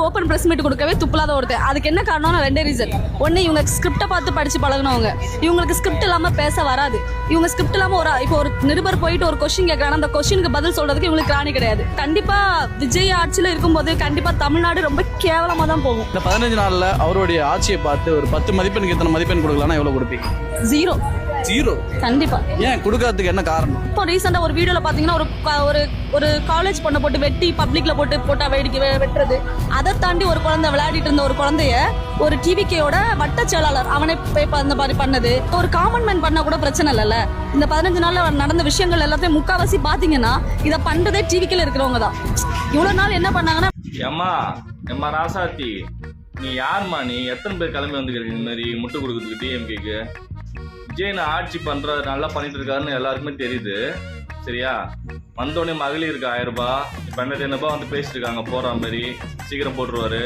Open press meet கொடுக்கவே துப்பில்லாத ஒருத்தர். அதுக்கு என்ன காரணம்னா 2 ரீசன். ஒன்று, இவங்க ஸ்கிரிப்டை பார்த்து படித்து பழகினவங்க. இவங்களுக்கு ஸ்கிரிப்ட் இல்லாமல் பேச வராது. இவங்க ஸ்கிரிப்ட் இல்லாமல் இப்போ ஒரு நிருபர் போயிட்டு ஒரு கொஸ்டின் கேட்குறாங்க, அந்த கொஸ்டினுக்கு பதில் சொல்றதுக்கு இவங்களுக்கு ராணி கிடையாது. கண்டிப்பாக விஜய் ஆட்சியில் இருக்கும்போது கண்டிப்பாக தமிழ்நாடு ரொம்ப கேவலமாக தான் போகும். இந்த 15 நாளில் அவருடைய ஆட்சியை பார்த்து ஒரு 10 மதிப்பெண்ணுக்கு எத்தனை மதிப்பெண் கொடுக்கலாம்னா எவ்வளோ கொடுப்பீங்க? 0. கண்டிப்பா. ஏன் கொடுக்கறதுக்கு என்ன காரணம்? இப்போ ரீசெண்டா ஒரு வீடியோல பாத்தீங்கன்னா ஒரு காலேஜ் பொண்ணை போட்டு வெட்டி பப்ளிக்ல போட்டா வேடிக்கை வெட்டுறது. அதை தாண்டி ஒரு குழந்தை விளையாடிட்டு இருந்த ஒரு குழந்தைய ஒரு டிவிகேயோட வட்ட செயலாளர் அவனே அந்த மாதிரி பண்ணது. ஒரு காமன் மேன் பண்ணா கூட பிரச்சனை இல்லைல்ல. இந்த 15 நாள்ல நடந்த விஷயங்கள் எல்லாத்தையும் முக்காவாசி பாத்தீங்கன்னா இதை பண்றதே டிவிக்கேல இருக்கிறவங்க தான். இவ்வளவு நாள் என்ன பண்ணாங்கன்னா, எம்மா ராசாத்தி, நீ யாருமா? நீ எத்தனை பேர் கிளம்பி வந்துக்கிறீங்க இந்த மாதிரி முட்டு கொடுக்குறதுக்கு டிஎம்கேக்கு? விஜய் ஆட்சி பண்றது நல்லா பண்ணிட்டு இருக்காருன்னு எல்லாருக்குமே தெரியுது. சரியா? வந்தோடனே மகளிருக்கு 1000 ரூபாய், 12,000 ரூபாய் வந்து பேசிட்டு இருக்காங்க போற மாதிரி. சீக்கிரம் போட்டுருவாரு.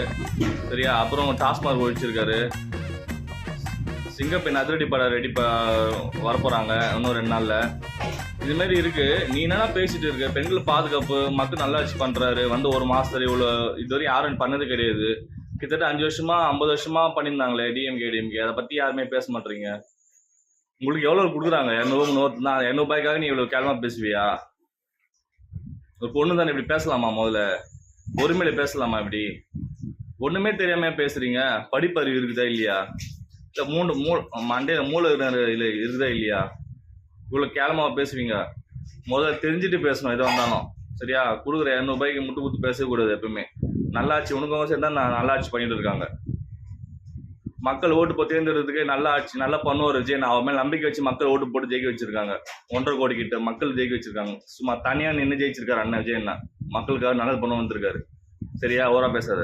சரியா? அப்புறம் டாஸ்மாக் ஒழிச்சிருக்காரு. சிங்கப்பெண் அதிரடி படம் ரெடி வரப்போறாங்க இன்னும் 2 நாள்ல. இது மாதிரி இருக்கு. நீ என்னன்னா பேசிட்டு இருக்க? பெண்கள் பாதுகாப்பு, மக்கள் நல்லாட்சி பண்றாரு. வந்து 1 மாசத்துல இவ்வளவு இதுவரையும் யாரும் பண்ணது கிடையாது. கிட்டத்தட்ட 5 வருஷமா 50 வருஷமா பண்ணியிருந்தாங்களே டிஎம்கே. அதை பத்தி யாருமே பேச மாட்டீங்க. உங்களுக்கு எவ்வளவு கொடுக்குறாங்க? 200 ரூபாய்க்காக நீ இவ்வளவு கேவலமா பேசுவியா? ஒரு பொண்ணு தானே இப்படி பேசலாமா? முதல்ல பொறுமையில பேசலாமா? இப்படி ஒண்ணுமே தெரியாம பேசுறீங்க. படிப்பறிவு இருக்குதா இல்லையா? மண்டையில மூளை இருக்குதா இல்லையா? இவ்வளவு கேவலமா பேசுவீங்க. முதல்ல தெரிஞ்சுட்டு பேசணும் எது வந்தாலும். சரியா? கொடுக்குற 200 ரூபாய்க்கு முட்டு குத்து பேசவே கூடாது எப்பவுமே. நல்லாட்சி உனக்கும் சேர்ந்தா நல்லாட்சி பண்ணிட்டு இருக்காங்க. மக்கள் ஓட்டு போய் தேர்ந்தெடுக்கிறதுக்கு நல்ல ஆட்சி நல்லா பண்ணுவார் விஜய். அவன் மேல நம்பிக்கை வச்சு மக்கள் ஓட்டு போட்டு ஜெயிக்க வச்சிருக்காங்க. 1.5 கோடி கிட்ட மக்கள் ஜெயிக்க வச்சிருக்காங்க. சும்மா தனியா நின்று ஜெயிச்சிருக்காரு அண்ணன் விஜய். மக்களுக்காக நல்லது பண்ண வந்திருக்காரு. சரியா? ஓரா பேசாத.